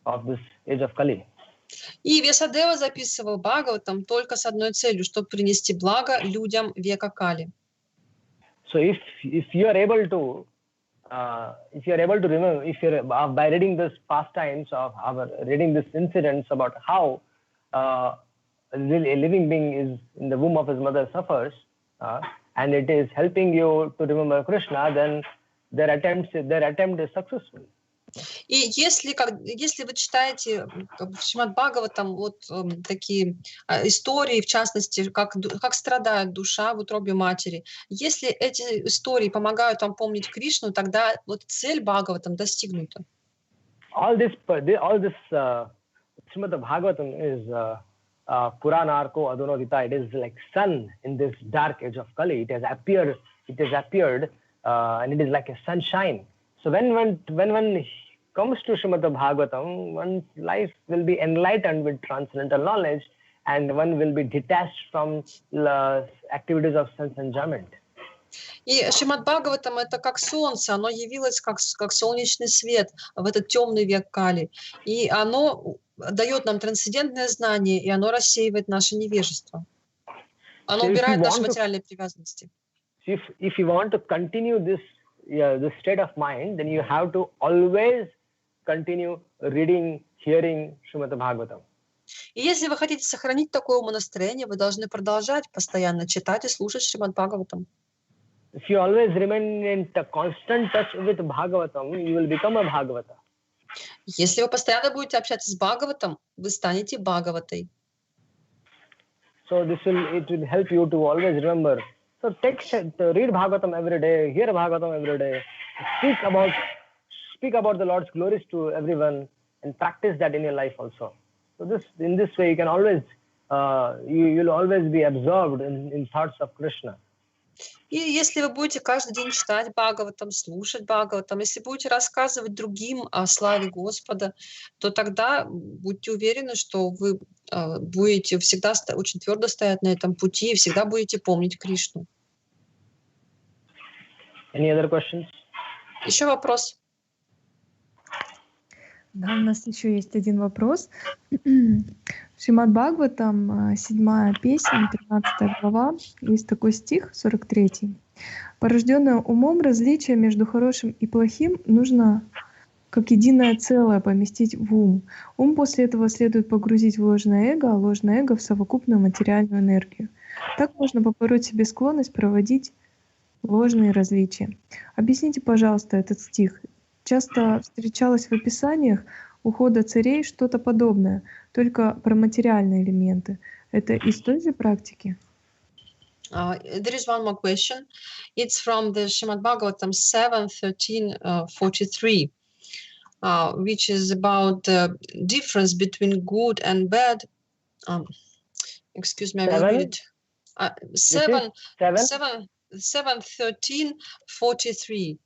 of this age of Kali. И Вьясадева записывал Бхагаватам только с одной целью, чтобы принести благо людям века Кали. So if you are able to remember, if you're by reading this pastimes of our reading this incidents about how a living being is in the womb of his mother suffers, and it is helping you to remember Krishna, then their attempt is successful. И если вы читаете в Шримад Бхагаватам вот такие истории, в частности, как страдает душа в утробе матери, если эти истории помогают вам помнить Кришну, тогда вот цель Бхагаватам достигнута. All this Srimad Bhagavatam is Purana Arko Adunodita. It is like sun in this dark age of Kali. It has appeared, and it is like a sunshine. So when one comes to Srimad Bhagavatam, one's life will be enlightened with transcendental knowledge, and one will be detached from activities of sense enjoyment. И Шримад Бхагаватам — это как солнце, оно явилось как солнечный свет в этот темный век Кали. И оно дает нам трансцендентное знание, и оно рассеивает наше невежество. Оно убирает наши материальные привязанности. If you want to continue this state of mind, then you have to always continue reading, hearing Srimad Bhagavatam. И если вы хотите сохранить такое умонастроение, вы должны продолжать постоянно читать и слушать Шримад Бхагаватам. If you always remain in a constant touch with Bhagavatam, you will become a Bhagavata. Если вы постоянно будете общаться с Бхагаватом, вы станете Бхагаватой. So it will help you to always remember. So read Bhagavatam every day, hear Bhagavatam every day, speak about the Lord's glories to everyone, and practice that in your life also. So in this way, you can always you'll always be absorbed in thoughts of Krishna. И если вы будете каждый день читать Бхагаватам, слушать Бхагаватам, если будете рассказывать другим о славе Господа, то тогда будьте уверены, что вы будете всегда очень твердо стоять на этом пути и всегда будете помнить Кришну. Any other questions? Еще вопрос? Да, у нас еще есть один вопрос. Шримад Бхагаватам, 7 песня, 13 глава, есть такой стих, 43. Порожденное умом различие между хорошим и плохим нужно как единое целое поместить в ум. Ум после этого следует погрузить в ложное эго, а ложное эго в совокупную материальную энергию. Так можно побороть себе склонность проводить ложные различия. Объясните, пожалуйста, этот стих. Часто встречалось в описаниях ухода царей что-то подобное, только про материальные элементы. Это из той же практики? There is one more question. It's from the Srimad Bhagavatam 7:13-43, which is about the difference between good and bad. Excuse me, I will read it. 7:13-43.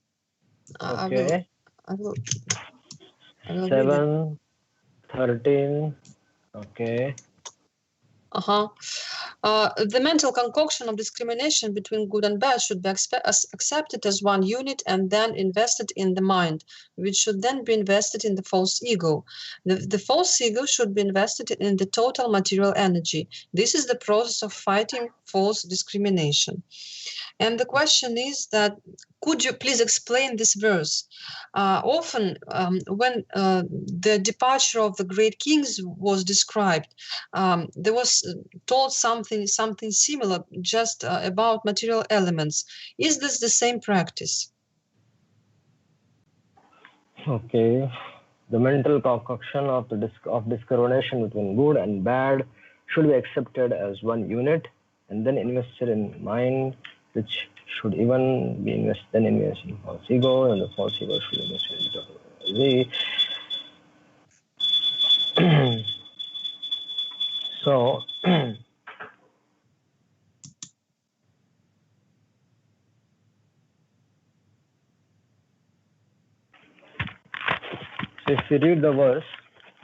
Okay. I will read it. 7:13. Okay. The mental concoction of discrimination between good and bad should be accepted as one unit and then invested in the mind, which should then be invested in the false ego. The false ego should be invested in the total material energy. This is the process of fighting false discrimination. And the question is that, could you please explain this verse? Often, when the departure of the great kings was described, there was told something similar, just about material elements. Is this the same practice? Okay. The mental concoction of discrimination between good and bad should be accepted as one unit and then invested in mind, which should even be invested in false ego, and the false ego should be invested in so if you read the verse,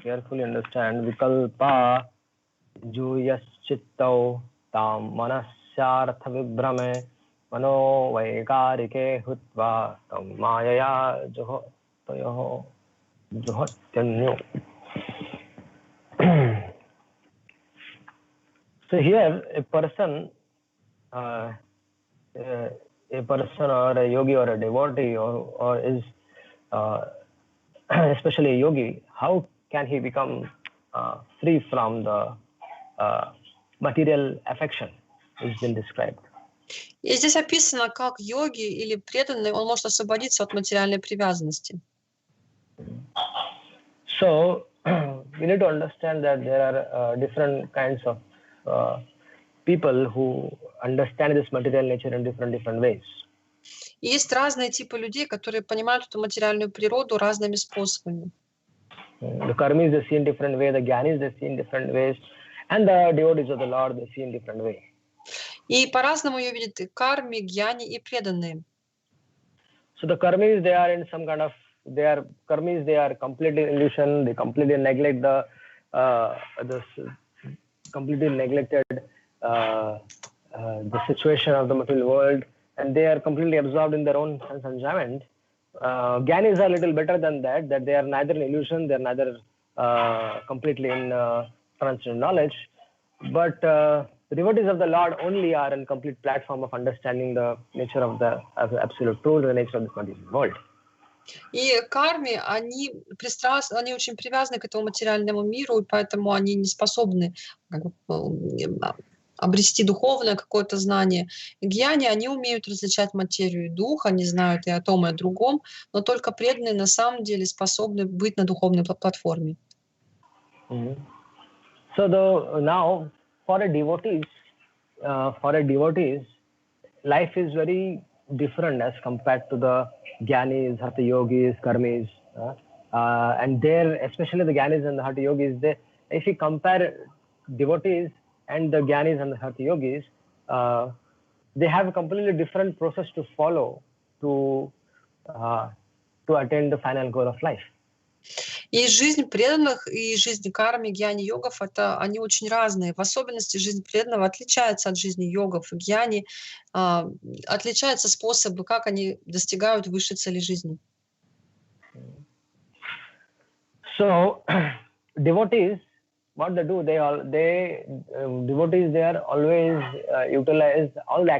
carefully understand. Vikalpa juyaschittau tam manasyartha vibhrame mano vaikarike hutva tam mayaya juhatyanyo. So here a person or a yogi or a devotee or is especially a yogi, how can he become free from the material affection which has been described? И здесь описано, как йоги или преданный, он может освободиться от материальной привязанности. So we need to understand that there are different kinds of people who understand this material nature in different ways. Есть разные типы людей, которые понимают эту материальную природу разными способами. The karmis they see in different ways, the gyanis they see in different ways, and the devotees of the Lord they see in different ways. И по-разному ее видят и карми, гьяни и преданные. So the karmis they are in some kind of they are completely illusion. They completely neglect the completely neglected the situation of the material world, and they are completely absorbed in their own sense enjoyment. Gyanis are a little better than that they are neither in illusion, they are neither completely in transcendental knowledge, but the devotees of the Lord only are in complete platform of understanding the nature of the absolute truth, the nature of this material world. И карми, они очень привязаны к этому материальному миру, и поэтому они не способны обрести духовное какое-то знание. Гьяни, они умеют различать материю и дух, они знают и о том, и о другом, но только преданные на самом деле способны быть на духовной платформе. So now for a devotees, life is very different as compared to the Gyanis, Hatha Yogis, Karmis, and there, especially the Gyanis and the Hatha Yogis, if you compare devotees and the Gyanis and the Hatha Yogis, they have a completely different process to follow to attain the final goal of life. И жизнь преданных, и жизнь карми, гьяни, йогов, они очень разные. В особенности жизнь преданного отличается от жизни йогов и гьяни, отличаются способы, как они достигают высшей цели жизни. So, devotees, what they do, devotees, they are always utilize all the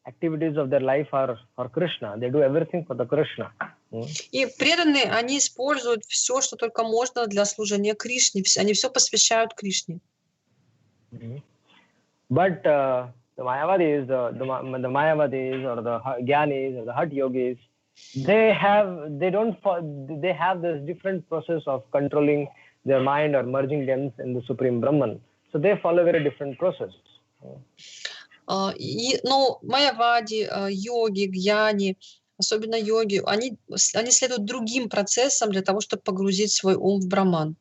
activities of their life are for Krishna. They do everything for the Krishna. И преданные, они используют все, что только можно для служения Кришне. Они все посвящают Кришне. But the Mayavadis, the Mayavadis or the Gyanis or the Hatha Yogis, they have this different process of controlling their mind or merging them in the Supreme Brahman. So they follow a very different process. Но майявади, йоги, гьяни, особенно йоги, они следуют другим процессам для того, чтобы погрузить свой ум в Браман.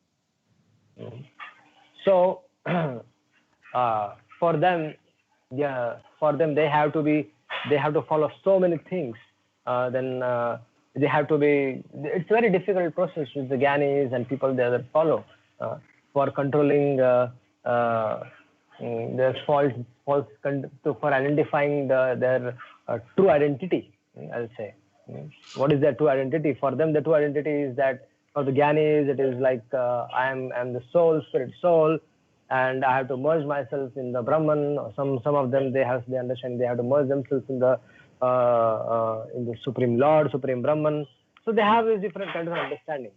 So, for them, they have to follow so many things. Then they have to be. It's a very difficult process with the Gyanis and people that follow for controlling their false for identifying their true identity. I'll say. What is their true identity? For them, the true identity is that for the Gyanis, it is like I am the soul, spirit soul, and I have to merge myself in the Brahman. Or some of them they understand they have to merge themselves in the Supreme Lord, Supreme Brahman. So they have these different kinds of understanding.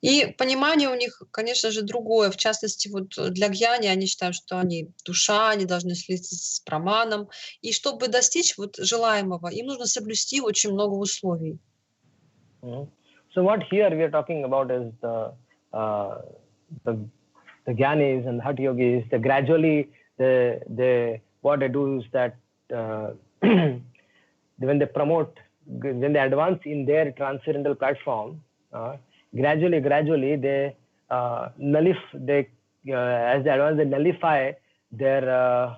И понимание у них, конечно же, другое. В частности, вот для гьяни они считают, что они душа, они должны слиться с праманом. И чтобы достичь вот желаемого, им нужно соблюсти очень много условий. So what here we are talking about is the Gyanis and the Hatha Yogis. They gradually, what they do is that when they advance in their transcendental platform, gradually they as they advance, they nullify their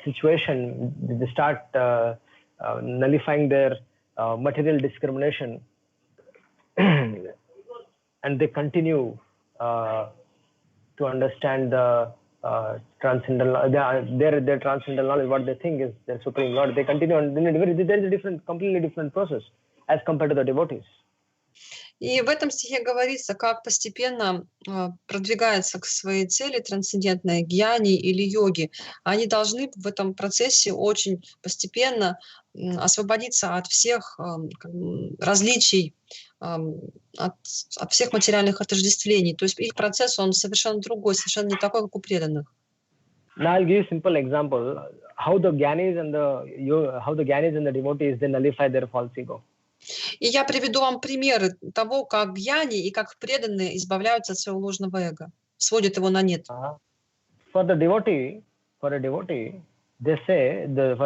situation. They start nullifying their material discrimination, and they continue to understand the transcendental, their transcendental knowledge. What they think is their supreme Lord. They continue, and there is a completely different process as compared to the devotees. И в этом стихе говорится, как постепенно продвигается к своей цели трансцендентные гьяни или йоги. Они должны в этом процессе очень постепенно освободиться от всех различий, от всех материальных отождествлений. То есть их процесс, он совершенно другой, совершенно не такой, как у преданных. Now I'll give you a simple example how the Gyanis and the devotees they nullify their false ego. И я приведу вам примеры того, как гьяни и как преданные избавляются от своего ложного эго, сводят его на нет. For a devotee, they say the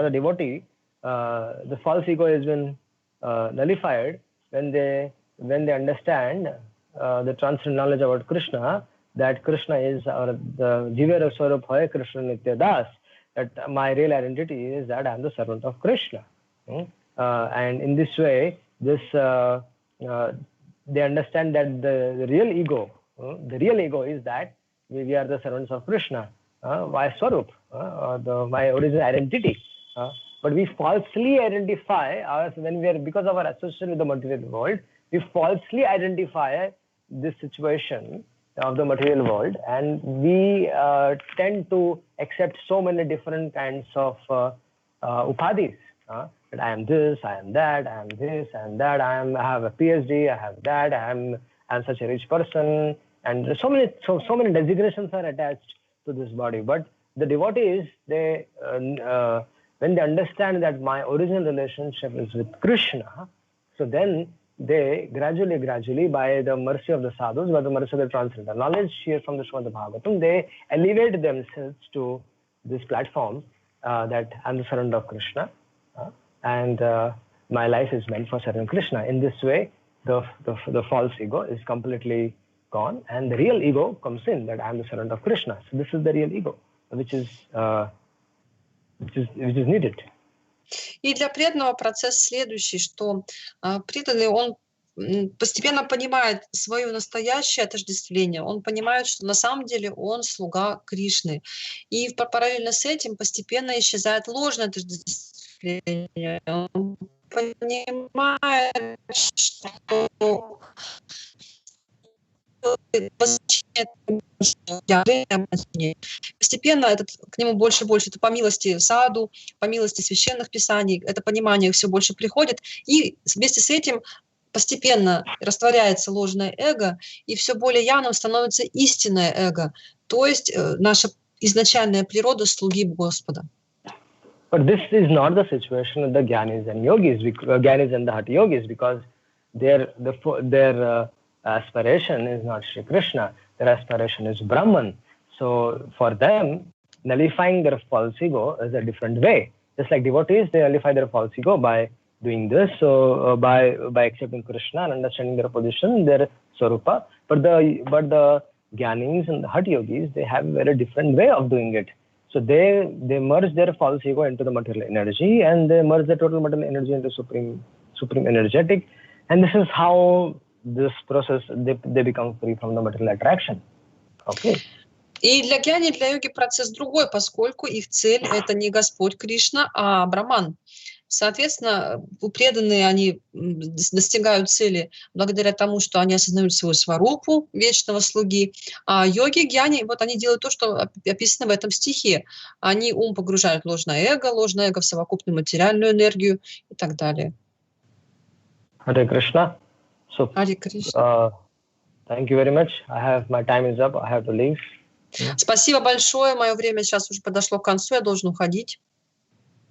false ego has been nullified when they understand the transcendental knowledge about Krishna, that Krishna is the Jivera Swarup Hoy Krishna Nitya Das, that my real identity is that I am the servant of Krishna. And in this way, they understand that the real ego is that we are the servants of Krishna, my Swarup, my original identity. But we falsely identify because of our association with the material world, we falsely identify this situation of the material world, and we tend to accept so many different kinds of upadhis. That I am this, I am that, I am this and that, I have a PhD, I have that, I am such a rich person, and so many designations are attached to this body. But the devotees, they when they understand that my original relationship is with Krishna, so then they gradually, by the mercy of the sadhus, by the mercy of the transcendental knowledge here from the Srimad Bhagavatam, they elevate themselves to this platform that I am the servant of Krishna. And my life is meant for serving Krishna. In this way, the false ego is completely gone, and the real ego comes in, that I am the servant of Krishna. So this is the real ego, which is needed. И для преданного процесс следующий, что преданный, он постепенно понимает свое настоящее отождествление, он понимает, что на самом деле он слуга Кришны. И параллельно с этим постепенно исчезает ложное отождествление. Он понимает, что постепенно к нему больше и больше, это по милости саду, по милости священных писаний, это понимание все больше приходит, и вместе с этим постепенно растворяется ложное эго, и все более явным становится истинное эго, то есть наша изначальная природа слуги Господа. But this is not the situation with the Gyanis and Yogis, Gyanis and the Hatha Yogis, because their aspiration is not Shri Krishna, their aspiration is Brahman. So for them, nullifying their false ego is a different way. Just like devotees, they nullify their false ego by doing this, so by accepting Krishna and understanding their position, their swarupa. But the Gyanis and the Hatha Yogis, they have a very different way of doing it. So they merge their false ego into the material energy, and they merge the total material energy into supreme energetic. And this is how this process, they become free from the material attraction. Okay. И для гьяни, для йоги процесс другой, поскольку их цель – это не Господь Кришна, а Браман. Соответственно, преданные, они достигают цели благодаря тому, что они осознают свою сварупу вечного слуги. А йоги, гьяни, вот они делают то, что описано в этом стихе. Они ум погружают в ложное эго в совокупную материальную энергию и так далее. Hare Krishna. So, Hare Krishna. Thank you very much. My time is up. I have to leave. Спасибо большое. Мое время сейчас уже подошло к концу. Я должен уходить.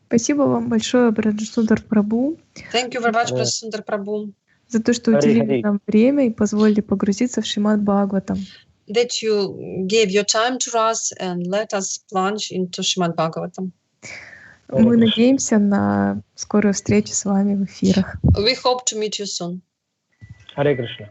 Спасибо вам большое, Браджсундар Прабху. Thank you very much, Brajsundar Prabhu. За то, что уделили нам время и позволили погрузиться в Шримад Бхагаватам. That you gave your time to us and let us plunge into Srimad Bhagavatam. Мы надеемся на скорую встречу с вами в эфирах. We hope to meet you soon. Hare Krishna.